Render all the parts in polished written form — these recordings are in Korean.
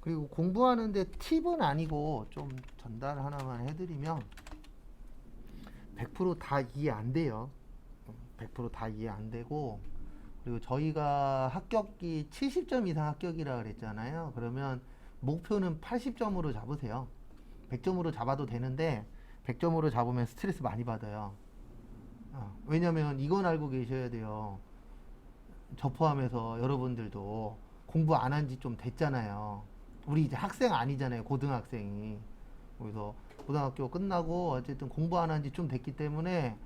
그리고 공부하는데 팁은 아니고 좀 전달 하나만 해드리면 100%다 이해 안 돼요. 100%다 이해 안 되고, 그리고 저희가 합격이 70점 이상 합격이라 그랬잖아요. 그러면 목표는 80점으로 잡으세요. 100점으로 잡아도 되는데 100점으로 잡으면 스트레스 많이 받아요. 왜냐면 이건 알고 계셔야 돼요. 저 포함해서 여러분들도 공부 안 한 지 좀 됐잖아요. 우리 이제 학생 아니잖아요. 고등학생이. 그래서 고등학교 끝나고 어쨌든 공부 안 한 지 좀 됐기 때문에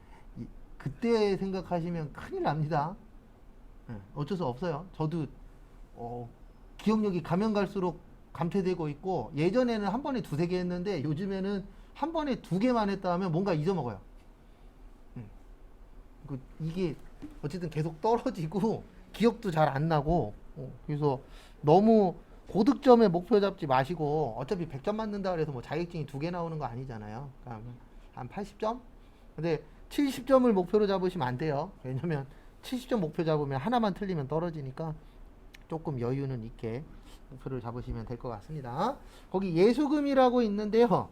그때 생각하시면 큰일 납니다. 어쩔 수 없어요. 저도 기억력이 가면 갈수록 감퇴되고 있고, 예전에는 한 번에 두세 개 했는데 요즘에는 한 번에 두 개만 했다 하면 뭔가 잊어먹어요. 이게 어쨌든 계속 떨어지고 기억도 잘 안 나고, 그래서 너무 고득점에 목표 잡지 마시고, 어차피 100점 맞는다 그래서 뭐 자격증이 두 개 나오는 거 아니잖아요. 그러니까 한 80점? 근데 70점을 목표로 잡으시면 안 돼요. 왜냐면 70점 목표 잡으면 하나만 틀리면 떨어지니까 조금 여유는 있게 목표를 잡으시면 될 것 같습니다. 거기 예수금이라고 있는데요.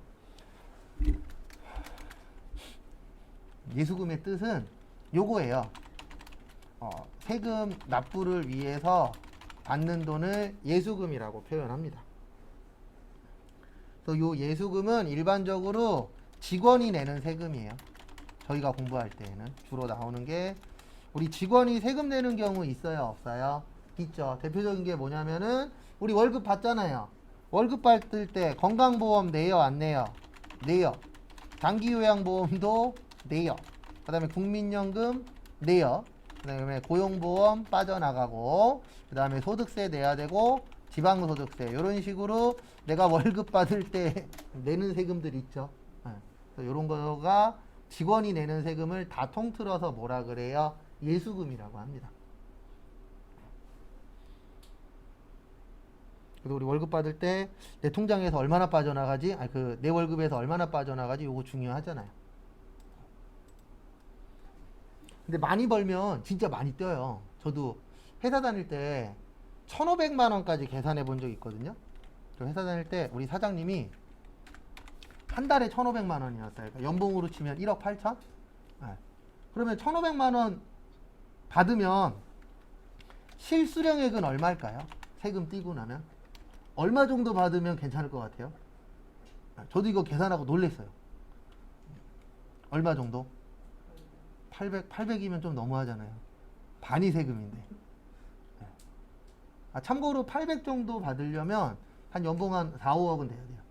예수금의 뜻은 요거예요. 세금 납부를 위해서 받는 돈을 예수금이라고 표현합니다. 또 요 예수금은 일반적으로 직원이 내는 세금이에요. 저희가 공부할 때에는 주로 나오는 게, 우리 직원이 세금 내는 경우 있어요, 없어요? 있죠. 대표적인 게 뭐냐면은 우리 월급 받잖아요. 월급 받을 때 건강보험 내요, 안 내요? 내요. 장기요양보험도 내요. 그 다음에 국민연금 내요. 그 다음에 고용보험 빠져나가고, 그 다음에 소득세 내야 되고, 지방소득세, 이런 식으로 내가 월급 받을 때 내는 세금들 있죠. 이런 거가 직원이 내는 세금을 다 통틀어서 뭐라 그래요? 예수금이라고 합니다. 그래서 우리 월급 받을 때 내 통장에서 얼마나 빠져나가지? 내 월급에서 얼마나 빠져나가지? 요거 중요하잖아요. 근데 많이 벌면 진짜 많이 떼요. 저도 회사 다닐 때 1,500만 원까지 계산해 본 적이 있거든요. 저 회사 다닐 때 우리 사장님이 한 달에 1,500만 원이었어요. 그러니까 연봉으로 치면 1억 8천? 그러면 1,500만 원 받으면 실수령액은 얼마일까요? 세금 떼고 나면 얼마 정도 받으면 괜찮을 것 같아요? 저도 이거 계산하고 놀랬어요. 얼마 정도? 800이면 좀 너무하잖아요. 반이 세금인데. 참고로 800 정도 받으려면 한 연봉 한 4, 5억은 돼야 돼요.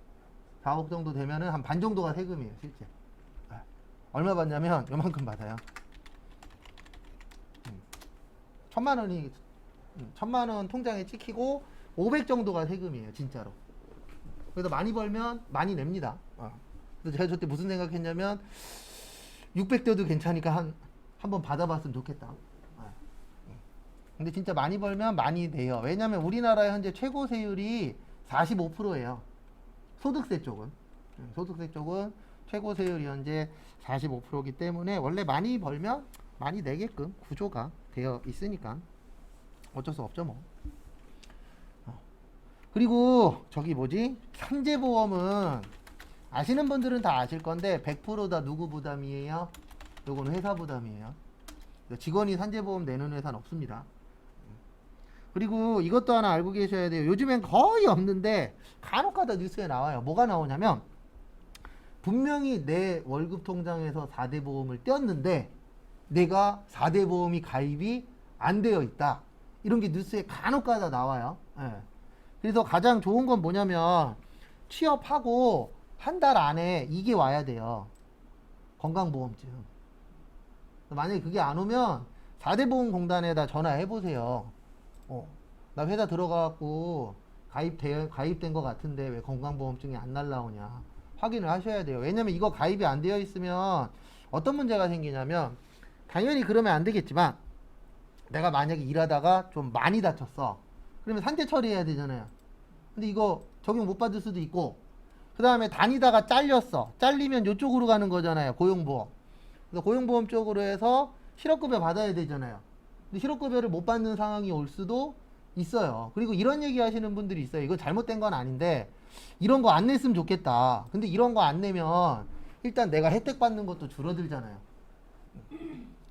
4억 정도 되면은 한 반 정도가 세금이에요, 실제. 얼마 받냐면 요만큼 받아요. 1,000만 원 통장에 찍히고 500 정도가 세금이에요, 진짜로. 그래서 많이 벌면 많이 냅니다. 그래서 제가 저때 무슨 생각했냐면 600대도 괜찮으니까 한번 받아봤으면 좋겠다. 근데 진짜 많이 벌면 많이 내요. 왜냐면 우리나라의 현재 최고 세율이 45%예요. 소득세 쪽은. 소득세 쪽은 최고 세율이 현재 45%이기 때문에 원래 많이 벌면 많이 내게끔 구조가 되어 있으니까 어쩔 수 없죠, 뭐. 그리고 저기 뭐지? 산재보험은 아시는 분들은 다 아실 건데 100% 다 누구 부담이에요? 요거는 회사 부담이에요. 직원이 산재보험 내는 회사는 없습니다. 그리고 이것도 하나 알고 계셔야 돼요. 요즘엔 거의 없는데 간혹가다 뉴스에 나와요. 뭐가 나오냐면 분명히 내 월급 통장에서 4대 보험을 떼었는데 내가 4대 보험이 가입이 안 되어 있다. 이런 게 뉴스에 간혹가다 나와요. 그래서 가장 좋은 건 뭐냐면 취업하고 한 달 안에 이게 와야 돼요. 건강보험증. 만약에 그게 안 오면 4대 보험공단에다 전화해 보세요. 나 회사 들어가갖고 가입된 것 같은데 왜 건강보험증이 안 날라오냐 확인을 하셔야 돼요. 왜냐면 이거 가입이 안 되어 있으면 어떤 문제가 생기냐면, 당연히 그러면 안 되겠지만 내가 만약에 일하다가 좀 많이 다쳤어. 그러면 산재 처리해야 되잖아요. 근데 이거 적용 못 받을 수도 있고, 그 다음에 다니다가 잘렸어. 잘리면 이쪽으로 가는 거잖아요. 고용보험. 그래서 고용보험 쪽으로 해서 실업급여 받아야 되잖아요. 근데 실업급여를 못 받는 상황이 올 수도 있어요. 그리고 이런 얘기 하시는 분들이 있어요. 이건 잘못된 건 아닌데 이런 거 안 냈으면 좋겠다. 근데 이런 거 안 내면 일단 내가 혜택 받는 것도 줄어들잖아요.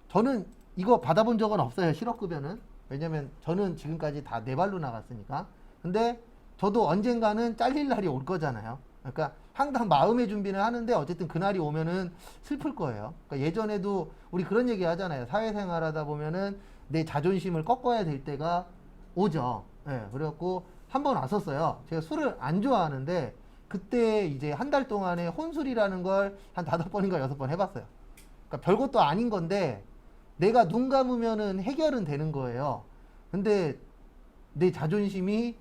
저는 이거 받아본 적은 없어요. 실업급여는. 왜냐면 저는 지금까지 다 네 발로 나갔으니까. 근데 저도 언젠가는 잘릴 날이 올 거잖아요. 그러니까 항상 마음의 준비는 하는데 어쨌든 그날이 오면은 슬플 거예요. 그러니까 예전에도 우리 그런 얘기 하잖아요. 사회생활 하다 보면은 내 자존심을 꺾어야 될 때가 오죠. 예, 그래갖고 한 번 왔었어요. 제가 술을 안 좋아하는데 그때 이제 한 달 동안에 혼술이라는 걸 한 5번인가 6번 해봤어요. 그러니까 별것도 아닌 건데 내가 눈 감으면은 해결은 되는 거예요. 근데 내 자존심이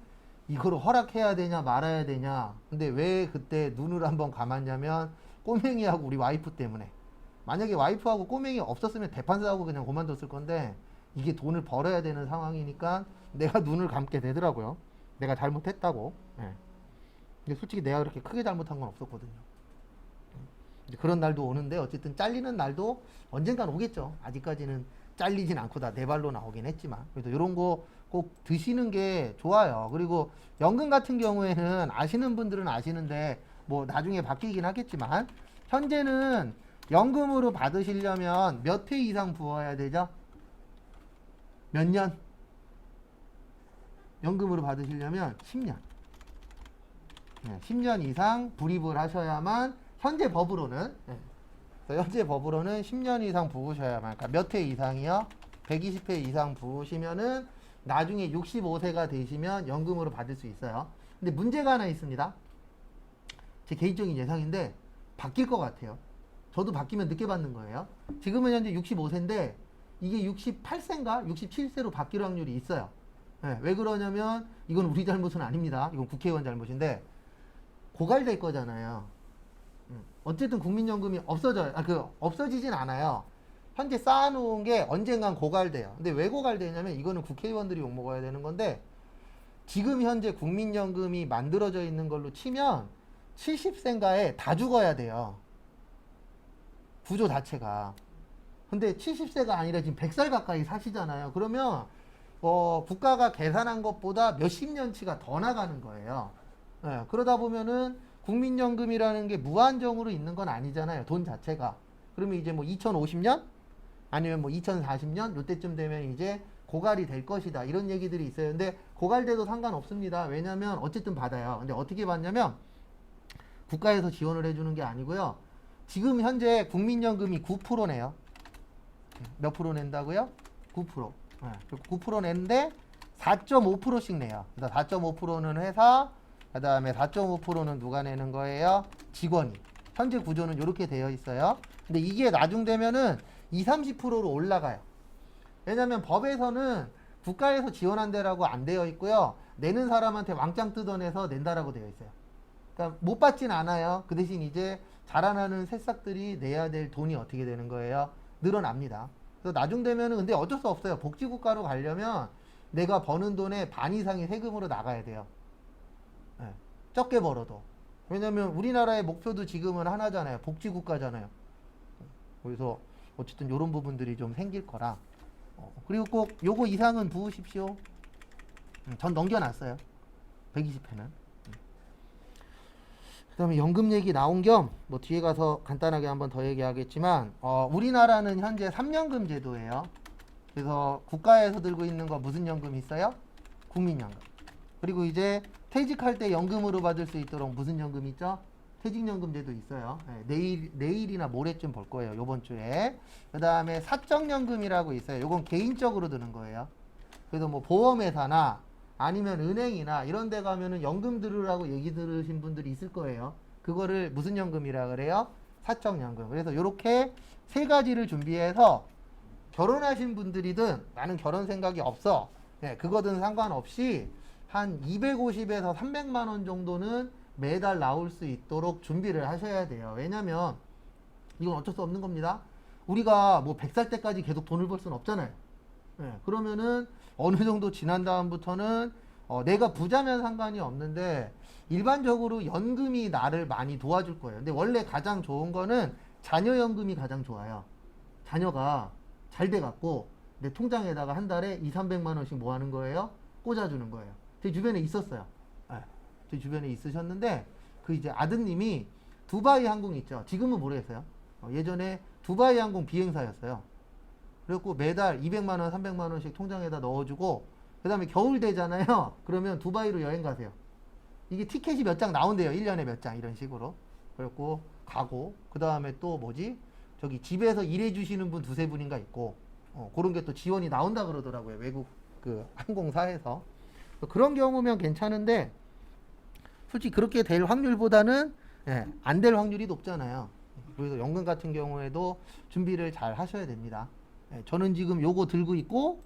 이걸 허락해야 되냐 말아야 되냐. 근데 왜 그때 눈을 한번 감았냐면 꼬맹이하고 우리 와이프 때문에. 만약에 와이프하고 꼬맹이 없었으면 대판 싸우고 그냥 그만뒀을 건데 이게 돈을 벌어야 되는 상황이니까 내가 눈을 감게 되더라고요. 내가 잘못했다고. 예. 근데 솔직히 내가 그렇게 크게 잘못한 건 없었거든요. 이제 그런 날도 오는데 어쨌든 잘리는 날도 언젠간 오겠죠. 아직까지는 잘리진 않고 다 네 발로 나오긴 했지만 그래도 이런 거 꼭 드시는 게 좋아요. 그리고 연금 같은 경우에는 아시는 분들은 아시는데 뭐 나중에 바뀌긴 하겠지만 현재는 연금으로 받으시려면 몇 회 이상 부어야 되죠? 몇 년? 연금으로 받으시려면 10년. 네, 10년 이상 불입을 하셔야만 현재 법으로는 현재 법으로는 10년 이상 부으셔야만, 그러니까 몇 회 이상이요? 120회 이상 부으시면은 나중에 65세가 되시면 연금으로 받을 수 있어요. 근데 문제가 하나 있습니다. 제 개인적인 예상인데 바뀔 것 같아요. 저도 바뀌면 늦게 받는 거예요. 지금은 현재 65세인데 이게 68세인가 67세로 바뀔 확률이 있어요. 네, 왜 그러냐면 이건 우리 잘못은 아닙니다. 이건 국회의원 잘못인데 고갈될 거잖아요. 어쨌든 국민연금이 없어지진 않아요. 현재 쌓아놓은 게 언젠간 고갈돼요. 근데 왜 고갈되냐면 이거는 국회의원들이 욕먹어야 되는 건데 지금 현재 국민연금이 만들어져 있는 걸로 치면 70세인가에 다 죽어야 돼요. 구조 자체가. 근데 70세가 아니라 지금 100살 가까이 사시잖아요. 그러면 국가가 계산한 것보다 몇십 년치가 더 나가는 거예요. 네, 그러다 보면은 국민연금이라는 게 무한정으로 있는 건 아니잖아요. 돈 자체가. 그러면 이제 뭐 2050년? 아니면 뭐 2040년? 요때쯤 되면 이제 고갈이 될 것이다. 이런 얘기들이 있어요. 근데 고갈돼도 상관없습니다. 왜냐면 어쨌든 받아요. 근데 어떻게 받냐면 국가에서 지원을 해주는 게 아니고요. 지금 현재 국민연금이 9%네요. 몇 프로 낸다고요? 9%. 네, 9% 냈는데 4.5%씩 내요. 그래서 4.5%는 회사, 그 다음에 4.5%는 누가 내는 거예요? 직원이. 현재 구조는 이렇게 되어 있어요. 근데 이게 나중 되면은 20, 30%로 올라가요. 왜냐면 법에서는 국가에서 지원한다라고 안 되어 있고요. 내는 사람한테 왕창 뜯어내서 낸다라고 되어 있어요. 그러니까 못 받진 않아요. 그 대신 이제 자라나는 새싹들이 내야 될 돈이 어떻게 되는 거예요? 늘어납니다. 그래서 나중 되면은 근데 어쩔 수 없어요. 복지국가로 가려면 내가 버는 돈의 반 이상이 세금으로 나가야 돼요. 네. 적게 벌어도. 왜냐면 우리나라의 목표도 지금은 하나잖아요. 복지국가잖아요. 그래서 어쨌든 이런 부분들이 좀 생길 거라. 그리고 꼭 요거 이상은 부으십시오. 전 넘겨놨어요. 120회는. 그 다음에 연금 얘기 나온 겸 뭐 뒤에 가서 간단하게 한번 더 얘기하겠지만 우리나라는 현재 3년금 제도예요. 그래서 국가에서 들고 있는 거 무슨 연금 있어요? 국민연금. 그리고 이제 퇴직할 때 연금으로 받을 수 있도록 무슨 연금 있죠? 퇴직연금제도 있어요. 네, 내일이나 모레쯤 볼 거예요. 요번 주에. 그 다음에 사적연금이라고 있어요. 요건 개인적으로 드는 거예요. 그래서 뭐 보험회사나 아니면 은행이나 이런 데 가면은 연금 들으라고 얘기 들으신 분들이 있을 거예요. 그거를 무슨 연금이라 그래요? 사적연금. 그래서 요렇게 세 가지를 준비해서 결혼하신 분들이든 나는 결혼 생각이 없어. 네, 그거든 상관없이 한 250에서 300만 원 정도는 매달 나올 수 있도록 준비를 하셔야 돼요. 왜냐면 이건 어쩔 수 없는 겁니다. 우리가 뭐 100살 때까지 계속 돈을 벌 수는 없잖아요. 네, 그러면은 어느 정도 지난 다음부터는 내가 부자면 상관이 없는데 일반적으로 연금이 나를 많이 도와줄 거예요. 근데 원래 가장 좋은 거는 자녀연금이 가장 좋아요. 자녀가 잘 돼갖고 내 통장에다가 한 달에 2, 300만 원씩 뭐 하는 거예요? 꽂아주는 거예요. 제 주변에 있었어요. 네. 제 주변에 있으셨는데 그 이제 아드님이 두바이 항공 있죠. 지금은 모르겠어요. 예전에 두바이 항공 비행사였어요. 그래갖고 매달 200만 원, 300만 원씩 통장에다 넣어주고 그 다음에 겨울 되잖아요. 그러면 두바이로 여행 가세요. 이게 티켓이 몇 장 나온대요. 1년에 몇 장 이런 식으로. 그래갖고 가고 그 다음에 또 뭐지? 저기 집에서 일해 주시는 분 두세 분인가 있고 그런 게 또 지원이 나온다 그러더라고요. 외국 그 항공사에서. 그런 경우면 괜찮은데 솔직히 그렇게 될 확률보다는 안 될 확률이 높잖아요. 그래서 연금 같은 경우에도 준비를 잘 하셔야 됩니다. 저는 지금 요거 들고 있고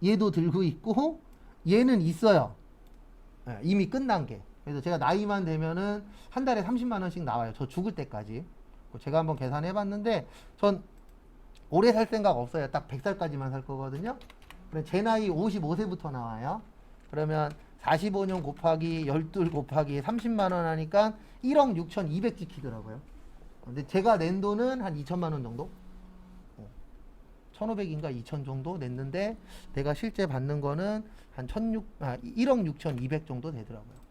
얘도 들고 있고 얘는 있어요. 이미 끝난 게. 그래서 제가 나이만 되면은 한 달에 30만 원씩 나와요. 저 죽을 때까지. 제가 한번 계산해 봤는데 전 오래 살 생각 없어요. 딱 100살까지만 살 거거든요. 제 나이 55세부터 나와요. 그러면 45년 곱하기 12 곱하기 30만 원 하니까 1억 6,200 찍히더라고요. 근데 제가 낸 돈은 한 2천만 원 정도? 1,500인가 2천 정도 냈는데 내가 실제 받는 거는 한 1억 6,200 정도 되더라고요.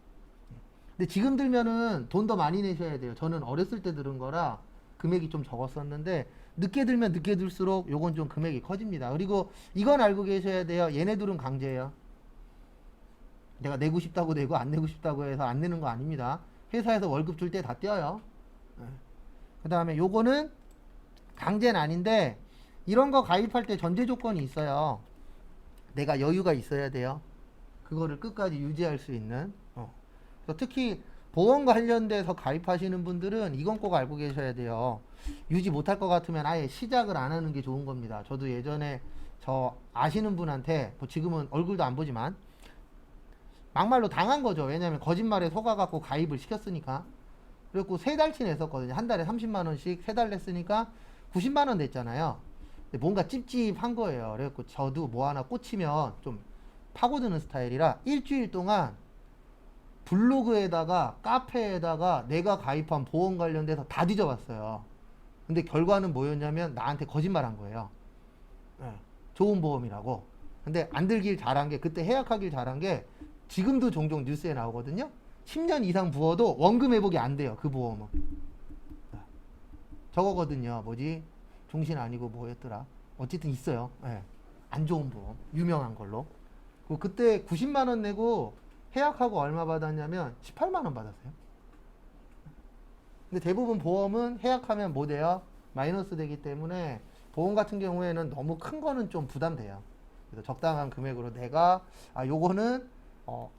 근데 지금 들면은 돈 더 많이 내셔야 돼요. 저는 어렸을 때 들은 거라 금액이 좀 적었었는데 늦게 들면 늦게 들수록 요건 좀 금액이 커집니다. 그리고 이건 알고 계셔야 돼요. 얘네들은 강제예요. 내가 내고 싶다고 내고 안 내고 싶다고 해서 안 내는 거 아닙니다. 회사에서 월급 줄 때 다 떼어요. 그 다음에 요거는 강제는 아닌데 이런 거 가입할 때 전제 조건이 있어요. 내가 여유가 있어야 돼요. 그거를 끝까지 유지할 수 있는. 그래서 특히 보험 관련돼서 가입하시는 분들은 이건 꼭 알고 계셔야 돼요. 유지 못할 것 같으면 아예 시작을 안 하는 게 좋은 겁니다. 저도 예전에 저 아시는 분한테 뭐 지금은 얼굴도 안 보지만 막말로 당한 거죠. 왜냐면 거짓말에 속아갖고 가입을 시켰으니까. 그리고 3달치 냈었거든요. 한 달에 30만 원씩 3달 냈으니까 90만 원 냈잖아요. 근데 뭔가 찝찝한 거예요. 그래갖고 저도 뭐 하나 꽂히면 좀 파고드는 스타일이라 일주일 동안 블로그에다가 카페에다가 내가 가입한 보험 관련돼서 다 뒤져봤어요. 근데 결과는 뭐였냐면 나한테 거짓말 한 거예요. 좋은 보험이라고. 근데 안 들길 잘한 게 그때 해약하길 잘한 게 지금도 종종 뉴스에 나오거든요. 10년 이상 부어도 원금 회복이 안 돼요. 그 보험은. 저거거든요. 뭐지? 종신 아니고 뭐였더라. 어쨌든 있어요. 안 좋은 보험. 유명한 걸로. 그때 90만 원 내고 해약하고 얼마 받았냐면 18만 원 받았어요. 근데 대부분 보험은 해약하면 뭐 돼요? 마이너스 되기 때문에 보험 같은 경우에는 너무 큰 거는 좀 부담돼요. 그래서 적당한 금액으로 내가 요거는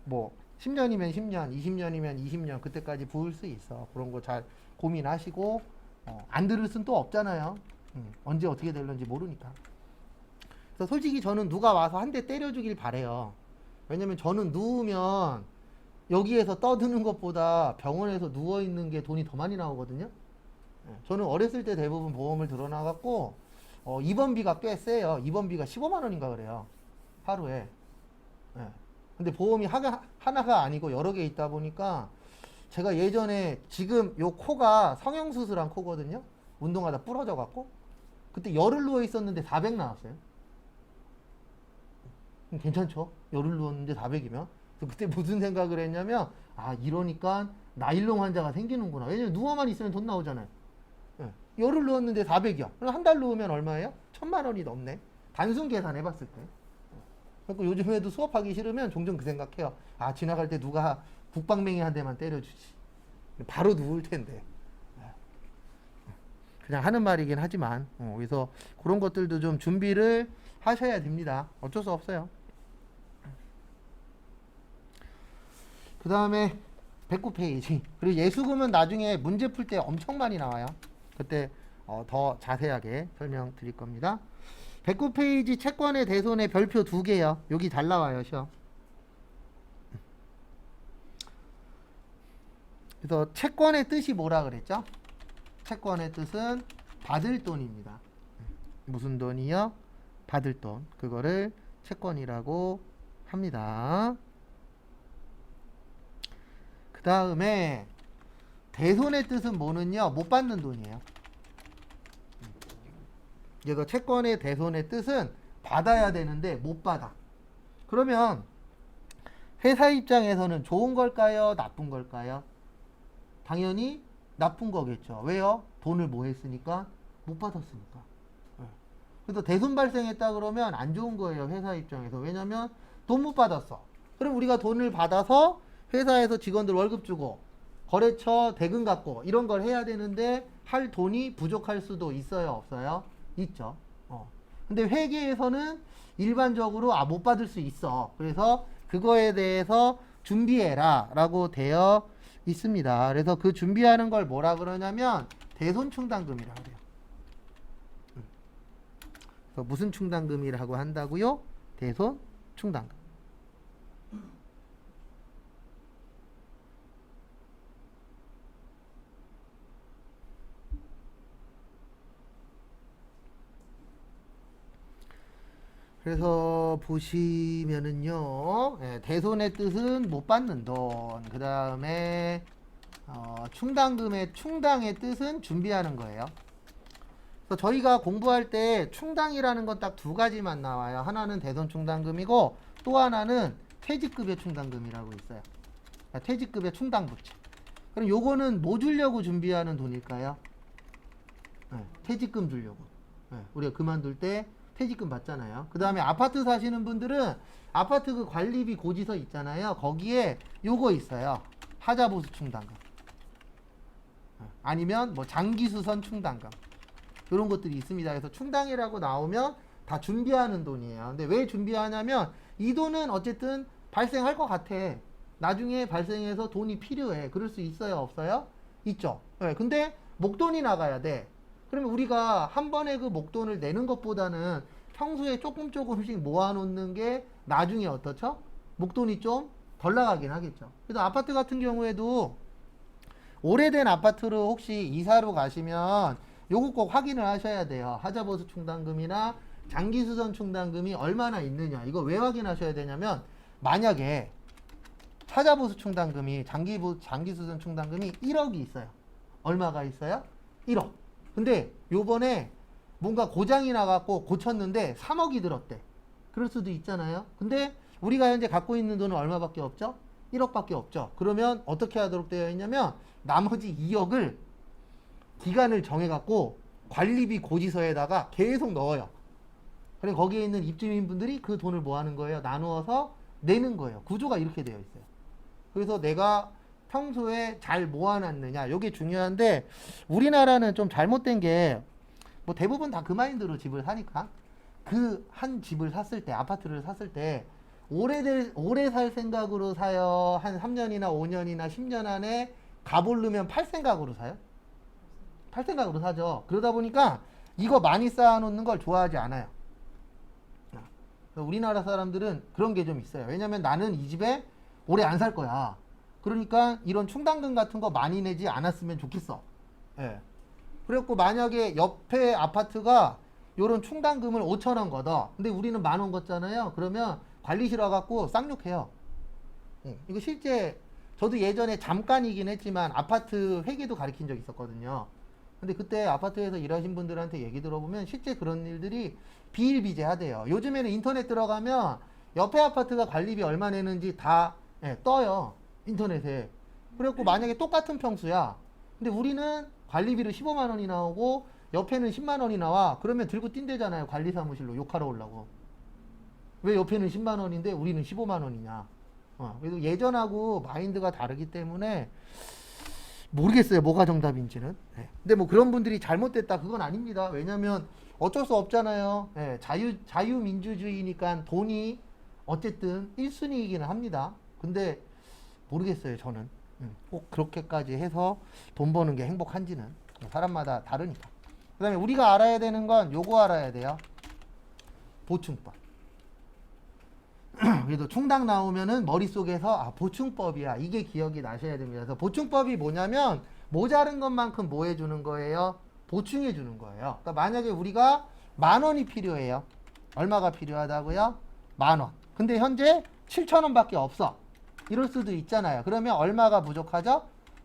뭐 10년이면 10년, 20년이면 20년 그때까지 부을 수 있어. 그런 거 잘 고민하시고 안 들을 순 또 없잖아요. 언제 어떻게 될런지 모르니까. 그래서 솔직히 저는 누가 와서 한 대 때려주길 바래요. 왜냐면 저는 누우면 여기에서 떠드는 것보다 병원에서 누워있는 게 돈이 더 많이 나오거든요. 저는 어렸을 때 대부분 보험을 들어놔갖고 입원비가 꽤 세요. 입원비가 15만 원인가 그래요. 하루에. 근데 보험이 하나가 아니고 여러 개 있다 보니까 제가 예전에 지금 요 코가 성형수술한 코거든요. 운동하다 부러져갖고 그때 열흘 누워 있었는데 400 나왔어요. 괜찮죠? 열흘 누웠는데 400이면. 그때 무슨 생각을 했냐면 이러니까 나일론 환자가 생기는구나. 왜냐면 누워만 있으면 돈 나오잖아요. 열흘 누웠는데 400이야. 그럼 한 달 누우면 얼마예요? 1,000만 원이 넘네. 단순 계산 해봤을 때. 그래서 요즘에도 수업하기 싫으면 종종 그 생각해요. 지나갈 때 누가 국방맹이 한 대만 때려주지. 바로 누울 텐데. 그냥 하는 말이긴 하지만 그래서 그런 것들도 좀 준비를 하셔야 됩니다. 어쩔 수 없어요. 그 다음에 109페이지. 그리고 예수금은 나중에 문제 풀 때 엄청 많이 나와요. 그때 더 자세하게 설명드릴 겁니다. 109페이지 채권의 대손의 별표 2개요. 여기 잘 나와요. 시험. 그래서 채권의 뜻이 뭐라 그랬죠? 채권의 뜻은 받을 돈입니다. 무슨 돈이요? 받을 돈. 그거를 채권이라고 합니다. 그 다음에 대손의 뜻은 뭐는요? 못 받는 돈이에요. 그래서 채권의 대손의 뜻은 받아야 되는데 못 받아. 그러면 회사 입장에서는 좋은 걸까요? 나쁜 걸까요? 당연히 나쁜 거겠죠. 왜요? 돈을 뭐 했으니까? 못 받았으니까. 네. 그래서 대손 발생했다 그러면 안 좋은 거예요. 회사 입장에서. 왜냐면 돈 못 받았어. 그럼 우리가 돈을 받아서 회사에서 직원들 월급 주고 거래처 대금 갚고 이런 걸 해야 되는데 할 돈이 부족할 수도 있어요? 없어요? 있죠. 근데 회계에서는 일반적으로 못 받을 수 있어. 그래서 그거에 대해서 준비해라 라고 되어 있습니다. 그래서 그 준비하는 걸 뭐라 그러냐면 대손충당금이라 그래요. 그래서 무슨 충당금이라고 한다고요? 대손충당금. 그래서 보시면은요, 대손의 뜻은 못 받는 돈, 그 다음에 충당금의 충당의 뜻은 준비하는 거예요. 그래서 저희가 공부할 때 충당이라는 건 딱 두 가지만 나와요. 하나는 대손 충당금이고 또 하나는 퇴직급여 충당금이라고 있어요. 그러니까 퇴직급여 충당부채. 그럼 요거는 뭐 주려고 준비하는 돈일까요? 퇴직금 주려고. 우리가 그만둘 때 퇴직금 받잖아요. 그 다음에 아파트 사시는 분들은 아파트 그 관리비 고지서 있잖아요. 거기에 요거 있어요. 하자보수 충당금. 아니면 뭐 장기수선 충당금. 이런 것들이 있습니다. 그래서 충당이라고 나오면 다 준비하는 돈이에요. 근데 왜 준비하냐면 이 돈은 어쨌든 발생할 것 같아. 나중에 발생해서 돈이 필요해. 그럴 수 있어요? 없어요? 있죠. 근데 목돈이 나가야 돼. 그러면 우리가 한 번에 그 목돈을 내는 것보다는 평소에 조금씩 모아놓는 게 나중에 어떻죠? 목돈이 좀 덜 나가긴 하겠죠. 그래서 아파트 같은 경우에도 오래된 아파트를 혹시 이사로 가시면 요거 꼭 확인을 하셔야 돼요. 하자보수 충당금이나 장기수선 충당금이 얼마나 있느냐. 이거 왜 확인하셔야 되냐면 만약에 하자보수 충당금이 장기수선 충당금이 1억이 있어요. 얼마가 있어요? 1억. 근데 요번에 뭔가 고장이 나갖고 고쳤는데 3억이 들었대. 그럴 수도 있잖아요. 근데 우리가 현재 갖고 있는 돈은 얼마밖에 없죠? 1억밖에 없죠. 그러면 어떻게 하도록 되어 있냐면 나머지 2억을 기간을 정해갖고 관리비 고지서에다가 계속 넣어요. 그리고 거기에 있는 입주민분들이 그 돈을 뭐 하는 거예요? 나누어서 내는 거예요. 구조가 이렇게 되어 있어요. 그래서 내가 평소에 잘 모아놨느냐, 이게 중요한데 우리나라는 좀 잘못된 게 뭐 대부분 다 그 마인드로 집을 사니까 그 한 집을 샀을 때, 아파트를 샀을 때 오래 살 생각으로 사요? 한 3년이나 5년이나 10년 안에 가보려면 팔 생각으로 사요? 팔 생각으로 사죠. 그러다 보니까 이거 많이 쌓아놓는 걸 좋아하지 않아요. 우리나라 사람들은 그런 게 좀 있어요. 왜냐면 나는 이 집에 오래 안 살 거야. 그러니까 이런 충당금 같은 거 많이 내지 않았으면 좋겠어. 그래갖고 만약에 옆에 아파트가 요런 충당금을 5,000원 걷어. 근데 우리는 10,000원 걷잖아요. 그러면 관리실 와갖고 쌍욕해요. 이거 실제 저도 예전에 잠깐이긴 했지만 아파트 회계도 가르친 적 있었거든요. 근데 그때 아파트에서 일하신 분들한테 얘기 들어보면 실제 그런 일들이 비일비재하대요. 요즘에는 인터넷 들어가면 옆에 아파트가 관리비 얼마 내는지 다 떠요. 인터넷에. 그래갖고 만약에 똑같은 평수야. 근데 우리는 관리비로 15만 원이 나오고 옆에는 10만 원이 나와. 그러면 들고 뛴대잖아요. 관리사무실로 욕하러 오려고. 왜 옆에는 10만 원인데 우리는 15만 원이냐. 그래서 예전하고 마인드가 다르기 때문에 모르겠어요. 뭐가 정답인지는. 근데 뭐 그런 분들이 잘못됐다. 그건 아닙니다. 왜냐면 어쩔 수 없잖아요. 자유민주주의니까 돈이 어쨌든 1순위이기는 합니다. 근데 모르겠어요. 저는. 꼭 그렇게까지 해서 돈 버는 게 행복한지는 사람마다 다르니까. 그 다음에 우리가 알아야 되는 건 요거 알아야 돼요. 보충법. 그래도 충당 나오면은 머릿속에서 보충법이야. 이게 기억이 나셔야 됩니다. 그래서 보충법이 뭐냐면 모자른 것만큼 뭐 해주는 거예요? 보충해 주는 거예요. 그러니까 만약에 우리가 10,000원이 필요해요. 얼마가 필요하다고요? 10,000원. 근데 현재 7,000원밖에 없어. 이럴 수도 있잖아요. 그러면 얼마가 부족하죠?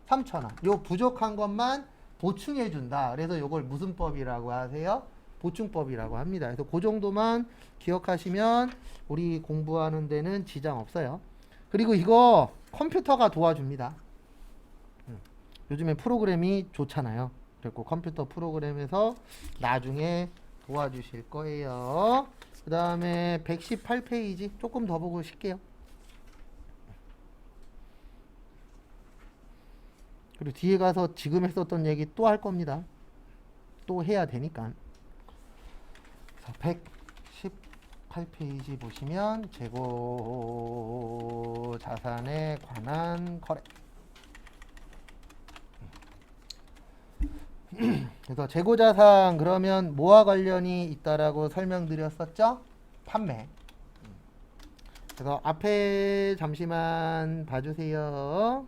3,000원. 요 부족한 것만 보충해 준다. 그래서 요걸 무슨 법이라고 하세요? 보충법이라고 합니다. 그래서 그 정도만 기억하시면 우리 공부하는 데는 지장 없어요. 그리고 이거 컴퓨터가 도와줍니다. 요즘에 프로그램이 좋잖아요. 그리고 컴퓨터 프로그램에서 나중에 도와주실 거예요. 그 다음에 118페이지 조금 더 보고 쉴게요. 그리고 뒤에 가서 지금 했었던 얘기 또 할 겁니다. 또 해야 되니까. 118페이지 보시면 재고 자산에 관한 거래. 그래서 재고자산 그러면 뭐와 관련이 있다라고 설명드렸었죠? 판매. 그래서 앞에 잠시만 봐주세요.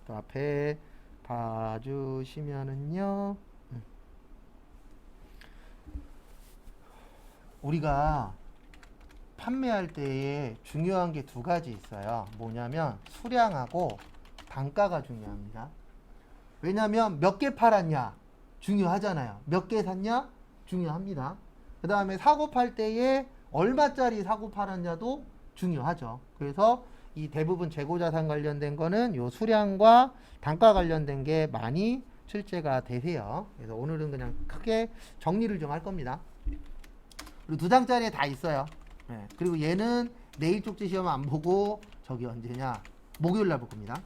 또 앞에 봐주시면은요. 우리가 판매할 때에 중요한 게 두 가지 있어요. 뭐냐면 수량하고 단가가 중요합니다. 왜냐면 몇 개 팔았냐 중요하잖아요. 몇 개 샀냐 중요합니다. 그 다음에 사고 팔 때에 얼마짜리 사고 팔았냐도 중요하죠. 그래서 이 대부분 재고자산 관련된 거는 요 수량과 단가 관련된 게 많이 출제가 되세요. 그래서 오늘은 그냥 크게 정리를 좀 할 겁니다. 그리고 두 장짜리에 다 있어요. 네. 그리고 얘는 내일 쪽지 시험 안 보고 저기 언제냐 목요일 날 볼 겁니다.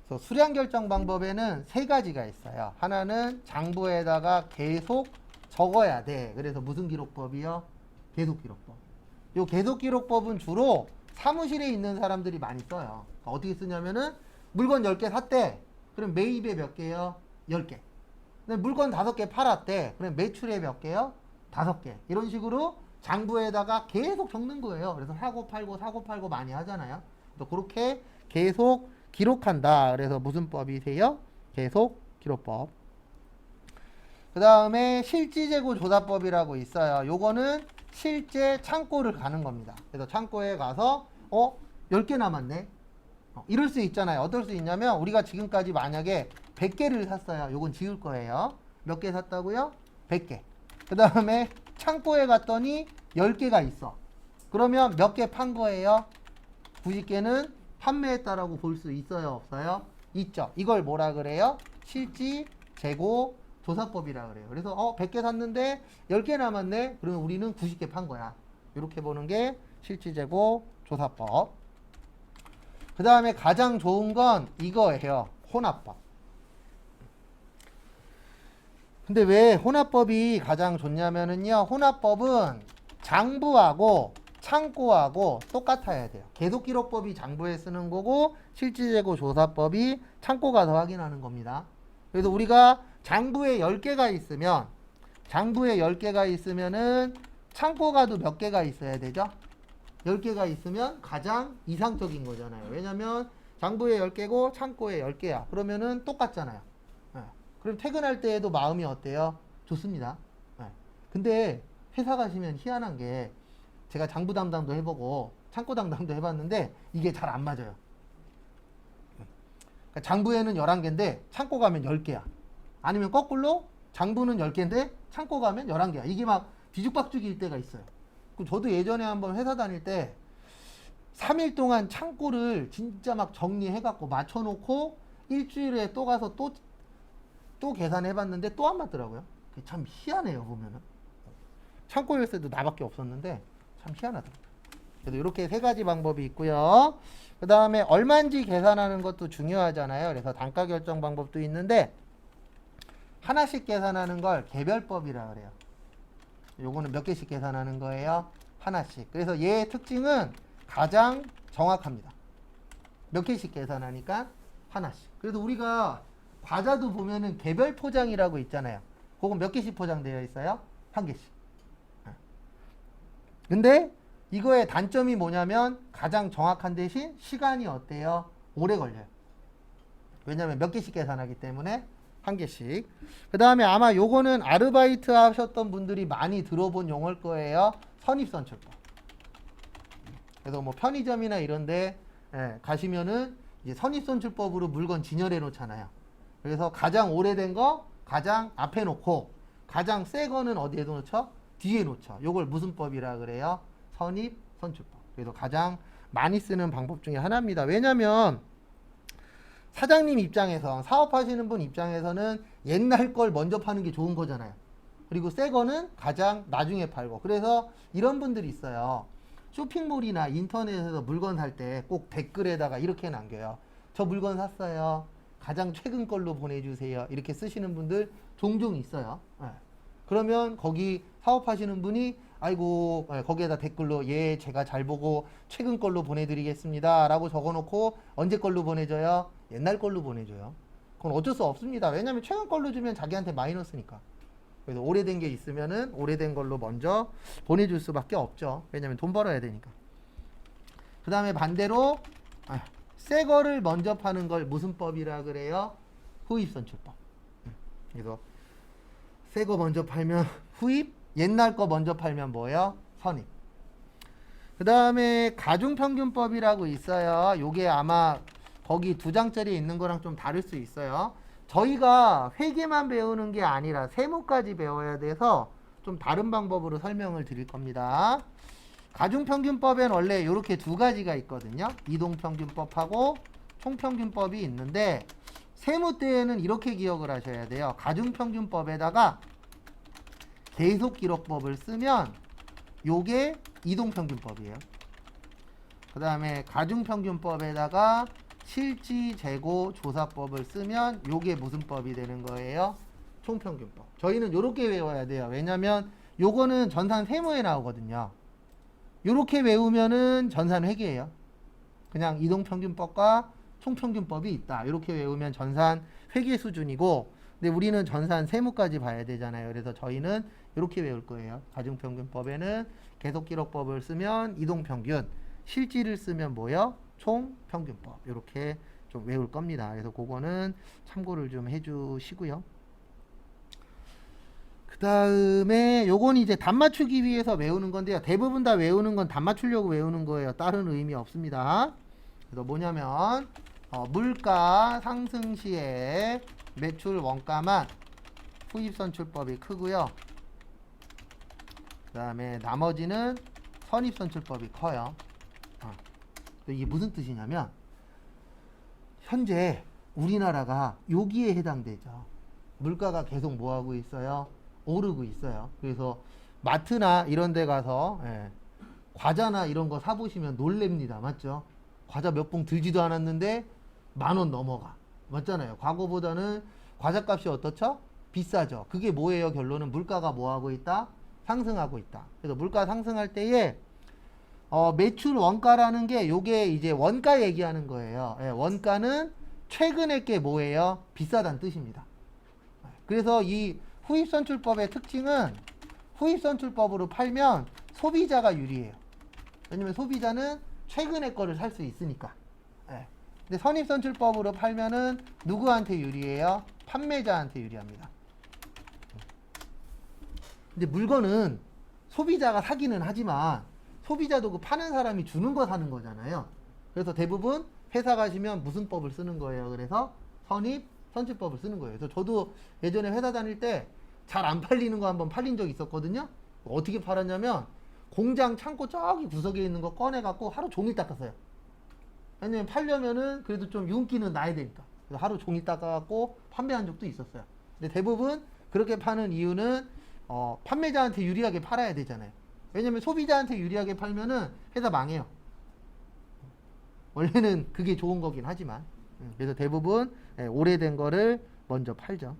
그래서 수량 결정 방법에는 세 가지가 있어요. 하나는 장부에다가 계속 적어야 돼. 그래서 무슨 기록법이요? 계속 기록법. 요 계속 기록법은 주로 사무실에 있는 사람들이 많이 써요. 그러니까 어떻게 쓰냐면은 물건 10개 샀대. 그럼 매입에 몇 개요? 10개. 물건 5개 팔았대. 그럼 매출에 몇 개요? 5개. 이런 식으로 장부에다가 계속 적는 거예요. 그래서 사고 팔고 많이 하잖아요. 그래서 그렇게 계속 기록한다. 그래서 무슨 법이세요? 계속 기록법. 그 다음에 실지재고 조사법이라고 있어요. 요거는 실제 창고를 가는 겁니다. 그래서 창고에 가서 10개 남았네. 이럴 수 있잖아요. 어떨 수 있냐면 우리가 지금까지 만약에 100개를 샀어요. 요건 지울 거예요. 몇 개 샀다고요? 100개. 그 다음에 창고에 갔더니 10개가 있어. 그러면 몇 개 판 거예요? 90개는 판매했다라고 볼 수 있어요? 없어요? 있죠. 이걸 뭐라 그래요? 실지 재고 조사법이라 그래요. 그래서 100개 샀는데 10개 남았네. 그러면 우리는 90개 판 거야. 이렇게 보는 게 실지 재고 조사법. 그 다음에 가장 좋은 건 이거예요. 혼합법. 근데 왜 혼합법이 가장 좋냐면은요. 혼합법은 장부하고 창고하고 똑같아야 돼요. 계속기록법이 장부에 쓰는 거고 실지재고 조사법이 창고 가서 확인하는 겁니다. 그래서 우리가 장부에 10개가 있으면은 창고 가도 몇 개가 있어야 되죠? 10개가 있으면 가장 이상적인 거잖아요. 왜냐면 장부에 10개고 창고에 10개야. 그러면은 똑같잖아요. 네. 그럼 퇴근할 때에도 마음이 어때요? 좋습니다. 네. 근데 회사 가시면 희한한 게 제가 장부 담당도 해보고 창고 담당도 해봤는데 이게 잘 안 맞아요. 그러니까 장부에는 11개인데 창고 가면 10개야. 아니면 거꾸로 장부는 10개인데 창고 가면 11개야. 이게 막 뒤죽박죽일 때가 있어요. 저도 예전에 한번 회사 다닐 때 3일 동안 창고를 진짜 막 정리해갖고 맞춰놓고 일주일에 또 가서 또 계산해봤는데 또 안 맞더라고요. 참 희한해요, 보면은. 창고 열쇠도 나밖에 없었는데 참 희한하더라고요. 그래서 이렇게 세 가지 방법이 있고요. 그 다음에 얼마인지 계산하는 것도 중요하잖아요. 그래서 단가 결정 방법도 있는데 하나씩 계산하는 걸 개별법이라 그래요. 요거는 몇 개씩 계산하는 거예요? 하나씩. 그래서 얘의 특징은 가장 정확합니다. 몇 개씩 계산하니까 하나씩. 그래서 우리가 과자도 보면은 개별 포장이라고 있잖아요. 그건 몇 개씩 포장되어 있어요? 한 개씩. 근데 이거의 단점이 뭐냐면 가장 정확한 대신 시간이 어때요? 오래 걸려요. 왜냐면 몇 개씩 계산하기 때문에 한 개씩. 그 다음에 아마 요거는 아르바이트 하셨던 분들이 많이 들어본 용어일 거예요. 선입선출법. 그래서 뭐 편의점이나 이런데 가시면은 이제 선입선출법으로 물건 진열해 놓잖아요. 그래서 가장 오래된 거 가장 앞에 놓고 가장 새 거는 어디에 놓죠? 뒤에 놓죠. 요걸 무슨 법이라 그래요? 선입 선출법. 그래서 가장 많이 쓰는 방법 중에 하나입니다. 왜냐면 사장님 입장에서 사업하시는 분 입장에서는 옛날 걸 먼저 파는 게 좋은 거잖아요. 그리고 새 거는 가장 나중에 팔고. 그래서 이런 분들이 있어요. 쇼핑몰이나 인터넷에서 물건 살 때 꼭 댓글에다가 이렇게 남겨요. 저 물건 샀어요. 가장 최근 걸로 보내주세요. 이렇게 쓰시는 분들 종종 있어요. 예. 그러면 거기 사업하시는 분이 아이고 거기에다 댓글로 예 제가 잘 보고 최근 걸로 보내드리겠습니다 라고 적어놓고 언제 걸로 보내줘요? 옛날 걸로 보내줘요. 그건 어쩔 수 없습니다. 왜냐면 최근 걸로 주면 자기한테 마이너스니까. 그래서 오래된 게 있으면은 오래된 걸로 먼저 보내줄 수밖에 없죠. 왜냐면 돈 벌어야 되니까. 그 다음에 반대로 새 거를 먼저 파는 걸 무슨 법이라 그래요? 후입선출법. 그래서 새 거 먼저 팔면 후입, 옛날 거 먼저 팔면 뭐예요? 선입. 그 다음에 가중평균법이라고 있어요. 요게 아마 거기 2장짜리에 있는 거랑 좀 다를 수 있어요. 저희가 회계만 배우는 게 아니라 세무까지 배워야 돼서 좀 다른 방법으로 설명을 드릴 겁니다. 가중평균법엔 원래 이렇게 2가지가 있거든요. 이동평균법하고 총평균법이 있는데 세무 때에는 이렇게 기억을 하셔야 돼요. 가중평균법에다가 계속기록법을 쓰면 요게 이동평균법이에요. 그 다음에 가중평균법에다가 실지재고조사법을 쓰면 요게 무슨 법이 되는 거예요? 총평균법. 저희는 요렇게 외워야 돼요. 왜냐면 요거는 전산 세무에 나오거든요. 요렇게 외우면은 전산 회계예요. 그냥 이동평균법과 총평균법이 있다. 이렇게 외우면 전산 회계 수준이고, 근데 우리는 전산 세무까지 봐야 되잖아요. 그래서 저희는 이렇게 외울 거예요. 가중평균법에는 계속기록법을 쓰면 이동평균, 실지를 쓰면 뭐요? 총평균법. 이렇게 좀 외울 겁니다. 그래서 그거는 참고를 좀 해주시고요. 그 다음에 요건 이제 답 맞추기 위해서 외우는 건데요. 대부분 다 외우는 건 답 맞추려고 외우는 거예요. 다른 의미 없습니다. 그래서 뭐냐면 물가 상승 시에 매출 원가만 후입선출법이 크고요. 그 다음에 나머지는 선입선출법이 커요. 이게 무슨 뜻이냐면 현재 우리나라가 여기에 해당되죠. 물가가 계속 뭐하고 있어요? 오르고 있어요. 그래서 마트나 이런 데 가서 과자나 이런 거 사보시면 놀랍니다. 맞죠? 과자 몇 봉 들지도 않았는데 10,000원 넘어가. 맞잖아요. 과거보다는 과자값이 어떻죠? 비싸죠. 그게 뭐예요? 결론은 물가가 뭐하고 있다? 상승하고 있다. 그래서 물가 상승할 때에 매출 원가라는 게 요게 이제 원가 얘기하는 거예요. 원가는 최근에 게 뭐예요? 비싸다는 뜻입니다. 그래서 이 후입선출법의 특징은 후입선출법으로 팔면 소비자가 유리해요. 왜냐면 소비자는 최근에 거를 살 수 있으니까. 근데 선입선출법으로 팔면은 누구한테 유리해요? 판매자한테 유리합니다. 근데 물건은 소비자가 사기는 하지만 소비자도 그 파는 사람이 주는 거 사는 거잖아요. 그래서 대부분 회사 가시면 무슨 법을 쓰는 거예요? 그래서 선입 선출법을 쓰는 거예요. 그래서 저도 예전에 회사 다닐 때 잘 안 팔리는 거 한번 팔린 적이 있었거든요. 어떻게 팔았냐면 공장 창고 저기 구석에 있는 거 꺼내갖고 하루 종일 닦았어요. 왜냐면 팔려면은 그래도 좀 윤기는 나야 되니까. 그래서 하루 종일 닦아갖고 판매한 적도 있었어요. 근데 대부분 그렇게 파는 이유는 판매자한테 유리하게 팔아야 되잖아요. 왜냐면 소비자한테 유리하게 팔면은 회사 망해요. 원래는 그게 좋은 거긴 하지만. 그래서 대부분 오래된 거를 먼저 팔죠.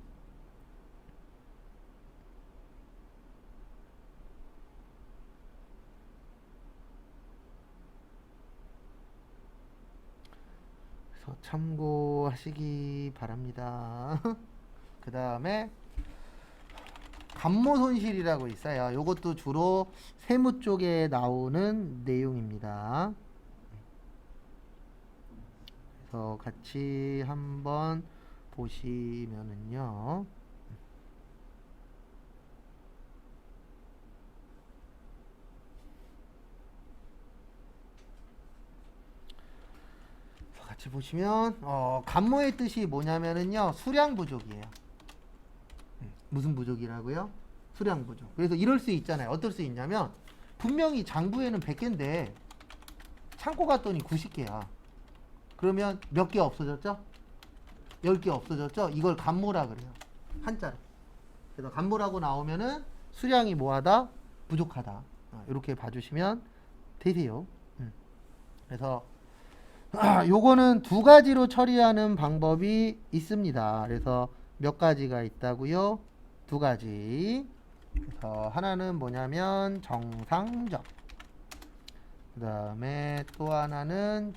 그래서 참고하시기 바랍니다. 그 다음에 감모손실이라고 있어요. 이것도 주로 세무 쪽에 나오는 내용입니다. 그래서 같이 한번 보시면은요. 지금 보시면 간모의 뜻이 뭐냐면은요 수량 부족이에요. 무슨 부족이라고요? 수량 부족. 그래서 이럴 수 있잖아요. 어떨 수 있냐면 분명히 장부에는 100개인데 창고 갔더니 90개야. 그러면 몇 개 없어졌죠? 10개 없어졌죠? 이걸 간모라 그래요. 한자로. 그래서 간모라고 나오면은 수량이 뭐하다? 부족하다. 이렇게 봐주시면 되세요. 그래서 요거는 두 가지로 처리하는 방법이 있습니다. 그래서 몇 가지가 있다고요? 두 가지. 그래서 하나는 뭐냐면 정상적. 그 다음에 또 하나는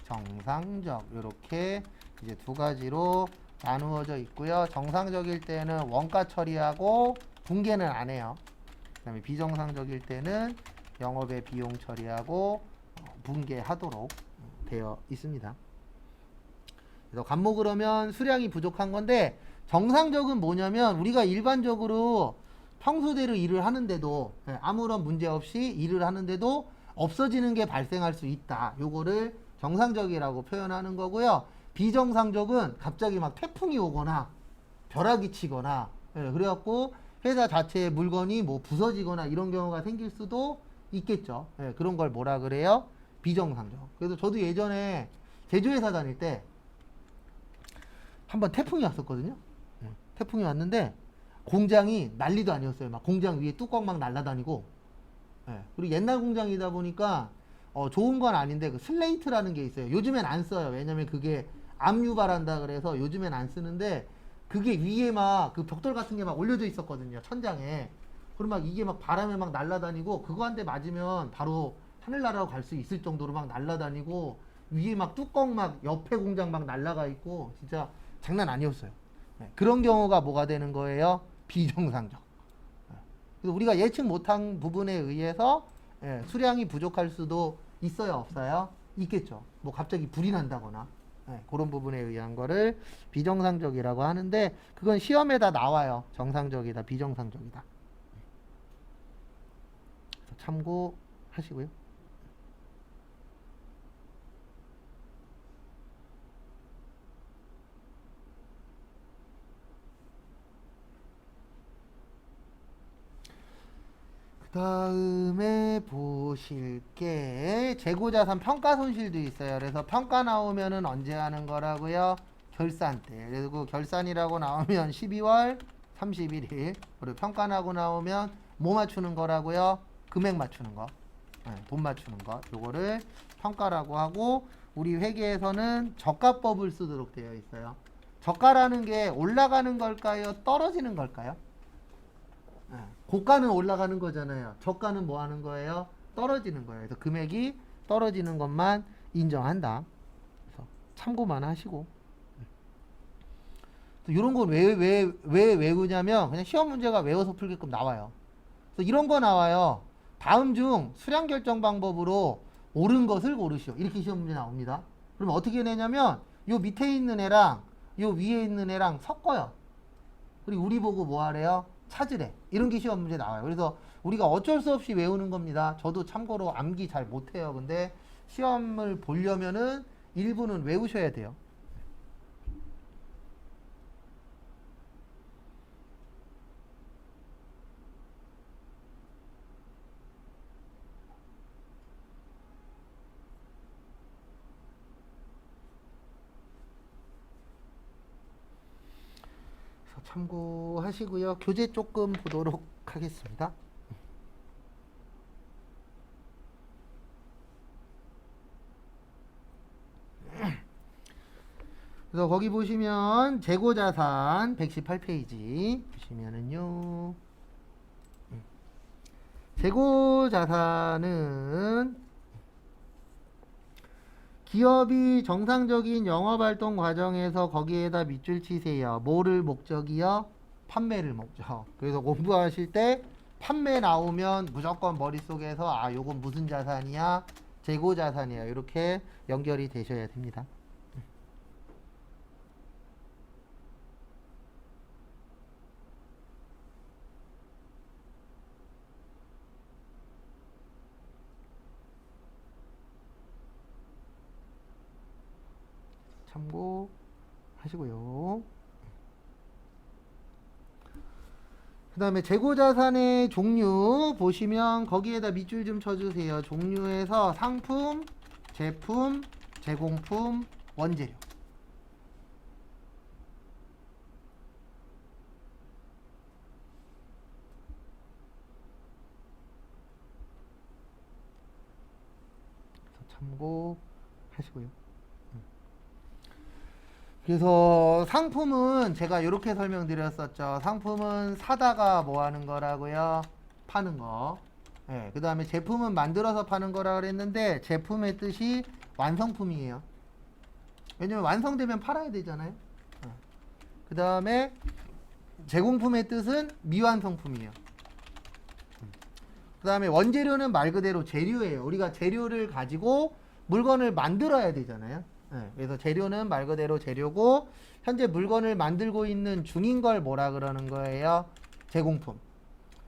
비정상적. 이렇게 이제 두 가지로 나누어져 있고요. 정상적일 때는 원가 처리하고 붕괴는 안 해요. 그 다음에 비정상적일 때는 영업의 비용 처리하고 붕괴하도록 되어 있습니다. 그래서 간모 그러면 수량이 부족한 건데 정상적은 뭐냐면 우리가 일반적으로 평소대로 일을 하는데도 아무런 문제 없이 일을 하는데도 없어지는 게 발생할 수 있다. 요거를 정상적이라고 표현하는 거고요. 비정상적은 갑자기 막 태풍이 오거나 벼락이 치거나 그래갖고 회사 자체의 물건이 뭐 부서지거나 이런 경우가 생길 수도 있겠죠. 그런 걸 뭐라 그래요? 비정상적. 그래서 저도 예전에 제조회사 다닐 때 한번 태풍이 왔었거든요. 태풍이 왔는데 공장이 난리도 아니었어요. 막 공장 위에 뚜껑 막 날아다니고. 그리고 옛날 공장이다 보니까 좋은 건 아닌데 그 슬레이트라는 게 있어요. 요즘엔 안 써요. 왜냐면 그게 암 유발한다 그래서 요즘엔 안 쓰는데 그게 위에 막 그 벽돌 같은 게 막 올려져 있었거든요. 천장에. 그럼 막 이게 막 바람에 막 날아다니고 그거 한 대 맞으면 바로 하늘나라로 갈 수 있을 정도로 막 날아다니고 위에 막 뚜껑 막 옆에 공장 막 날아가 있고 진짜 장난 아니었어요. 그런 경우가 뭐가 되는 거예요? 비정상적. 그래서 우리가 예측 못한 부분에 의해서 수량이 부족할 수도 있어요, 없어요? 있겠죠. 뭐 갑자기 불이 난다거나 그런 부분에 의한 거를 비정상적이라고 하는데 그건 시험에다 나와요. 정상적이다, 비정상적이다. 참고하시고요. 그 다음에 보실 게 재고자산 평가손실도 있어요. 그래서 평가 나오면은 언제 하는 거라고요? 결산 때. 그리고 결산이라고 나오면 12월 31일. 그리고 평가 나고 나오면 뭐 맞추는 거라고요? 금액 맞추는 거. 돈 맞추는 거. 요거를 평가라고 하고 우리 회계에서는 저가법을 쓰도록 되어 있어요. 저가라는 게 올라가는 걸까요? 떨어지는 걸까요? 고가는 올라가는 거잖아요. 저가는 뭐 하는 거예요? 떨어지는 거예요. 그래서 금액이 떨어지는 것만 인정한다. 그래서 참고만 하시고. 이런 걸 왜 외우냐면 그냥 시험 문제가 외워서 풀게끔 나와요. 그래서 이런 거 나와요. 다음 중 수량 결정 방법으로 옳은 것을 고르시오. 이렇게 시험 문제 나옵니다. 그러면 어떻게 내냐면 요 밑에 있는 애랑 요 위에 있는 애랑 섞어요. 그리고 우리 보고 뭐 하래요? 찾으래. 이런 게 시험 문제 나와요. 그래서 우리가 어쩔 수 없이 외우는 겁니다. 저도 참고로 암기 잘 못해요. 근데 시험을 보려면은 일부는 외우셔야 돼요. 그래서 참고하시고요. 교재 조금 보도록 하겠습니다. 그래서 거기 보시면 재고자산 118페이지 보시면은요. 재고자산은 기업이 정상적인 영업활동 과정에서 거기에다 밑줄 치세요. 뭐를 목적이요? 판매를 목적. 그래서 공부하실 때 판매 나오면 무조건 머릿속에서 아 요건 무슨 자산이야? 재고자산이야. 이렇게 연결이 되셔야 됩니다. 하시고요. 그 다음에 재고자산의 종류 보시면 거기에다 밑줄 좀 쳐주세요. 종류에서 상품, 제품, 제공품, 원재료. 참고하시고요. 그래서 상품은 제가 이렇게 설명드렸었죠. 상품은 사다가 뭐 하는 거라고요? 파는 거. 네, 그 다음에 제품은 만들어서 파는 거라 그랬는데 제품의 뜻이 완성품이에요. 왜냐면 완성되면 팔아야 되잖아요. 그 다음에 제공품의 뜻은 미완성품이에요. 그 다음에 원재료는 말 그대로 재료예요. 우리가 재료를 가지고 물건을 만들어야 되잖아요. 네, 그래서 재료는 말 그대로 재료고 현재 물건을 만들고 있는 중인 걸 뭐라 그러는 거예요? 제공품.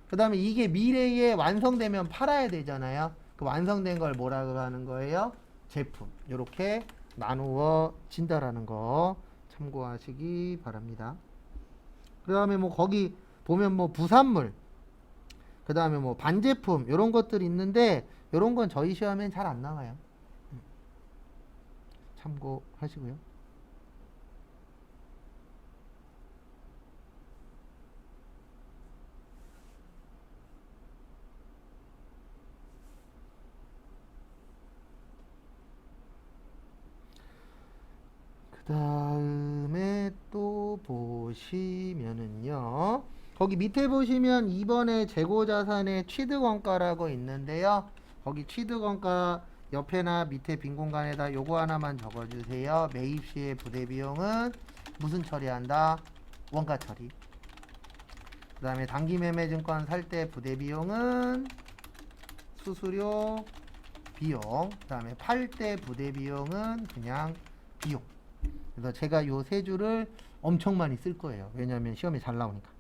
그 다음에 이게 미래에 완성되면 팔아야 되잖아요. 그 완성된 걸 뭐라 그러는 거예요? 제품. 이렇게 나누어진다라는 거 참고하시기 바랍니다. 그 다음에 뭐 거기 보면 뭐 부산물, 그 다음에 뭐 반제품 이런 것들이 있는데 이런 건 저희 시험엔 잘 안 나와요. 참고하시고요. 그 다음에 또 보시면은요. 거기 밑에 보시면 2번에 재고자산의 취득원가라고 있는데요. 거기 취득원가 옆에나 밑에 빈 공간에다 요거 하나만 적어주세요. 매입 시의 부대비용은 무슨 처리한다? 원가 처리. 그 다음에 단기매매증권 살 때 부대비용은 수수료 비용. 그 다음에 팔 때 부대비용은 그냥 비용. 그래서 제가 요 세 줄을 엄청 많이 쓸 거예요. 왜냐하면 시험에 잘 나오니까.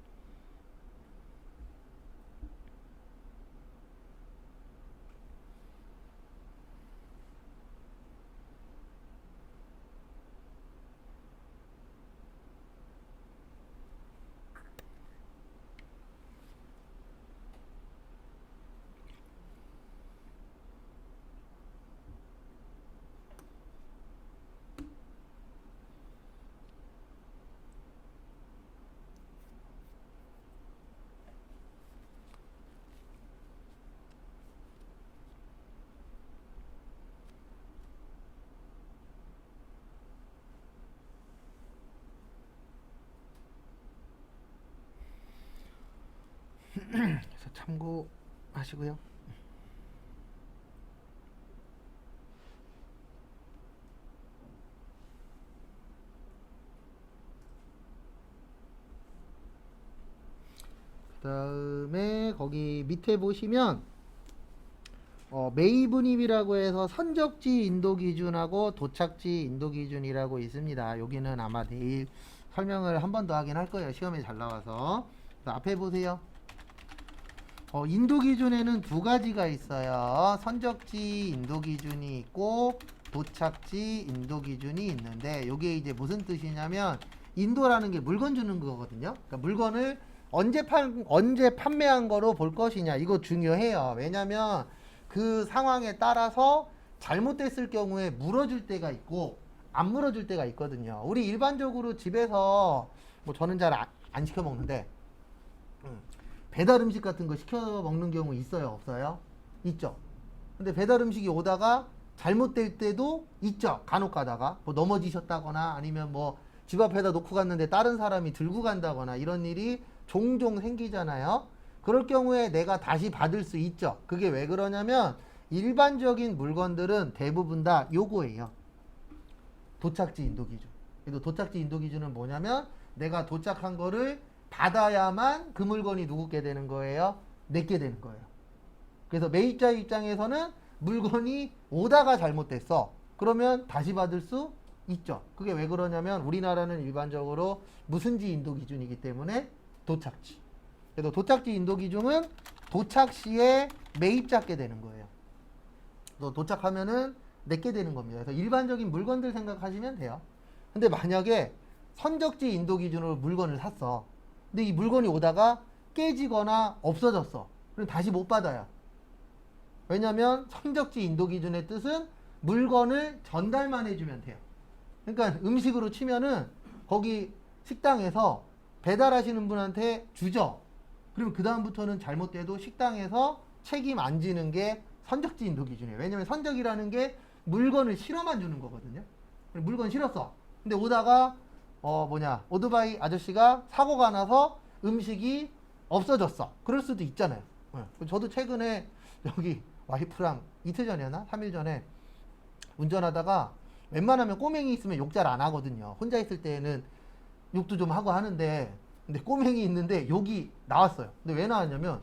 그래서 참고하시고요. 그 다음에 거기 밑에 보시면 매입운임이라고 해서 선적지 인도기준하고 도착지 인도기준이라고 있습니다. 여기는 아마 내일 설명을 한 번 더 하긴 할 거예요. 시험에 잘 나와서. 앞에 보세요. 인도기준에는 두 가지가 있어요. 선적지 인도기준이 있고 도착지 인도기준이 있는데 이게 이제 무슨 뜻이냐면 인도라는 게 물건 주는 거거든요. 그러니까 물건을 언제 판매한 거로 볼 것이냐 이거 중요해요. 왜냐면 그 상황에 따라서 잘못됐을 경우에 물어줄 때가 있고 안 물어줄 때가 있거든요. 우리 일반적으로 집에서 뭐 저는 잘 안 시켜 먹는데 배달 음식 같은 거 시켜 먹는 경우 있어요, 없어요? 있죠. 근데 배달 음식이 오다가 잘못될 때도 있죠. 간혹 가다가 뭐 넘어지셨다거나 아니면 뭐 집 앞에다 놓고 갔는데 다른 사람이 들고 간다거나 이런 일이 종종 생기잖아요. 그럴 경우에 내가 다시 받을 수 있죠. 그게 왜 그러냐면 일반적인 물건들은 대부분 다 요거예요. 도착지 인도 기준. 그래도 도착지 인도 기준은 뭐냐면 내가 도착한 거를 받아야만 그 물건이 누구게 되는 거예요? 내게 되는 거예요. 그래서 매입자 입장에서는 물건이 오다가 잘못됐어. 그러면 다시 받을 수 있죠. 그게 왜 그러냐면 우리나라는 일반적으로 무슨지 인도 기준이기 때문에 도착지. 그래서 도착지 인도 기준은 도착 시에 매입자께 되는 거예요. 그래서 도착하면은 내게 되는 겁니다. 그래서 일반적인 물건들 생각하시면 돼요. 근데 만약에 선적지 인도 기준으로 물건을 샀어. 근데 이 물건이 오다가 깨지거나 없어졌어. 그럼 다시 못 받아요. 왜냐면 선적지 인도 기준의 뜻은 물건을 전달만 해주면 돼요. 그러니까 음식으로 치면은 거기 식당에서 배달하시는 분한테 주죠. 그럼 그 다음부터는 잘못돼도 식당에서 책임 안 지는 게 선적지 인도 기준이에요. 왜냐면 선적이라는 게 물건을 실어만 주는 거거든요. 물건 실었어. 근데 오다가 오토바이 아저씨가 사고가 나서 음식이 없어졌어. 그럴 수도 있잖아요. 저도 최근에 여기 와이프랑 이틀 전이었나? 3일 전에 운전하다가 웬만하면 꼬맹이 있으면 욕 잘 안 하거든요. 혼자 있을 때는 욕도 좀 하고 하는데, 근데 꼬맹이 있는데 욕이 나왔어요. 근데 왜 나왔냐면,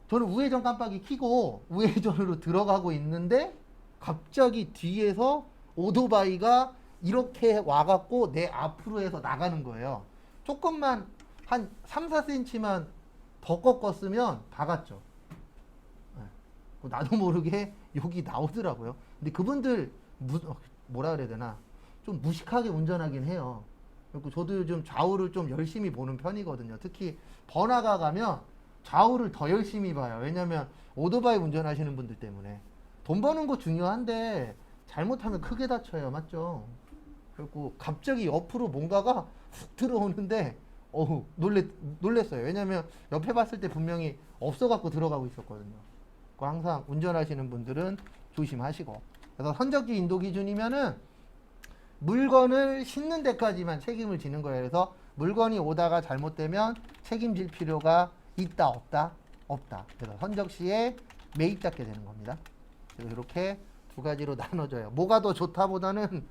저는 우회전 깜빡이 켜고 우회전으로 들어가고 있는데, 갑자기 뒤에서 오토바이가 이렇게 와갖고 내 앞으로 해서 나가는 거예요. 조금만 한 3, 4cm만 더 꺾었으면 박았죠. 나도 모르게 욕이 나오더라고요. 근데 그분들 뭐라 그래야 되나, 좀 무식하게 운전하긴 해요. 그리고 저도 요즘 좌우를 좀 열심히 보는 편이거든요. 특히 번화가 가면 좌우를 더 열심히 봐요. 왜냐면 오토바이 운전하시는 분들 때문에. 돈 버는 거 중요한데 잘못하면 크게 다쳐요. 맞죠? 그리고 갑자기 옆으로 뭔가가 훅 들어오는데 놀랬어요. 왜냐면 옆에 봤을 때 분명히 없어갖고 들어가고 있었거든요. 항상 운전하시는 분들은 조심하시고. 그래서 선적지 인도 기준이면은 물건을 싣는 데까지만 책임을 지는 거예요. 그래서 물건이 오다가 잘못되면 책임질 필요가 있다 없다? 없다. 그래서 선적시에 매입 잡게 되는 겁니다. 그래서 이렇게 두 가지로 나눠져요. 뭐가 더 좋다보다는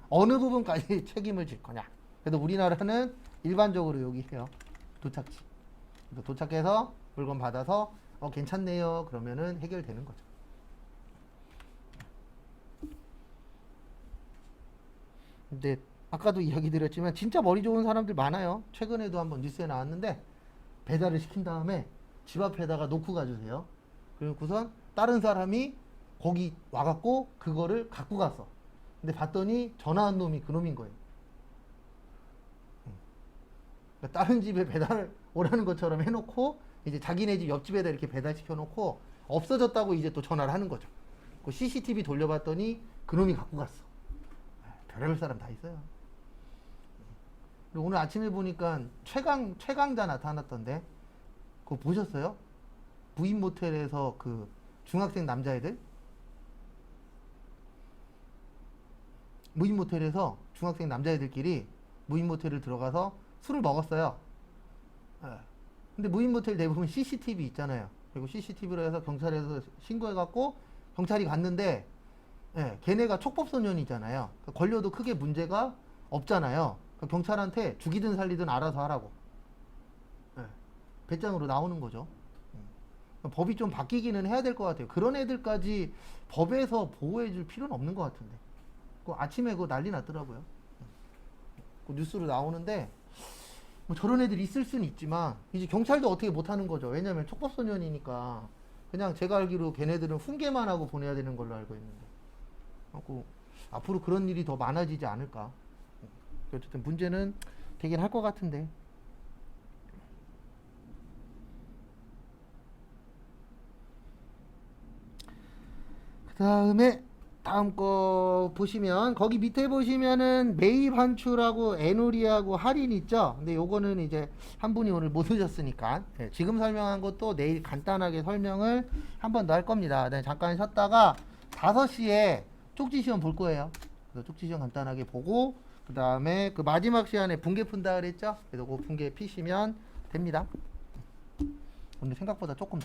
어느 부분까지 책임을 질 거냐. 그래서 우리나라는 일반적으로 여기 해요. 도착지. 그래서 도착해서 물건 받아서 괜찮네요. 그러면은 해결되는 거죠. 근데 아까도 이야기 드렸지만 진짜 머리 좋은 사람들 많아요. 최근에도 한번 뉴스에 나왔는데 배달을 시킨 다음에 집 앞에다가 놓고 가주세요. 그리고선 다른 사람이 거기 와갖고 그거를 갖고 갔어. 근데 봤더니 전화한 놈이 그 놈인 거예요. 그러니까 다른 집에 배달 오라는 것처럼 해놓고 이제 자기네 집 옆집에다 이렇게 배달시켜 놓고 없어졌다고 이제 또 전화를 하는 거죠. 그 CCTV 돌려봤더니 그 놈이 갖고 갔어. 별의별 사람 다 있어요. 그리고 오늘 아침에 보니까 최강자 나타났던데 그거 보셨어요? 부인 모텔에서 그 중학생 남자애들 무인 모텔에서 중학생 남자애들끼리 무인 모텔을 들어가서 술을 먹었어요. 근데 무인 모텔 대부분 CCTV 있잖아요. 그리고 CCTV로 해서 경찰에서 신고해갖고 경찰이 갔는데 걔네가 촉법소년이잖아요. 걸려도 크게 문제가 없잖아요. 경찰한테 죽이든 살리든 알아서 하라고 배짱으로 나오는 거죠. 법이 좀 바뀌기는 해야 될 것 같아요. 그런 애들까지 법에서 보호해줄 필요는 없는 것 같은데. 아침에 그거 난리 났더라고요. 뉴스로 나오는데 뭐 저런 애들 있을 수는 있지만 이제 경찰도 어떻게 못하는 거죠. 왜냐면 촉법소년이니까. 그냥 제가 알기로 걔네들은 훈계만 하고 보내야 되는 걸로 알고 있는데 앞으로 그런 일이 더 많아지지 않을까. 어쨌든 문제는 되긴 할 것 같은데. 그 다음에 다음 거 보시면 거기 밑에 보시면은 매입 환출하고 애누리하고 할인 있죠. 근데 요거는 이제 한 분이 오늘 못 오셨으니까 지금 설명한 것도 내일 간단하게 설명을 한 번 더 할 겁니다. 네, 잠깐 쉬었다가 5시에 쪽지 시험 볼 거예요. 그래서 쪽지 시험 간단하게 보고 그 다음에 그 마지막 시간에 분계 푼다 그랬죠. 그래서 그 분계 피시면 됩니다. 오늘 생각보다 조금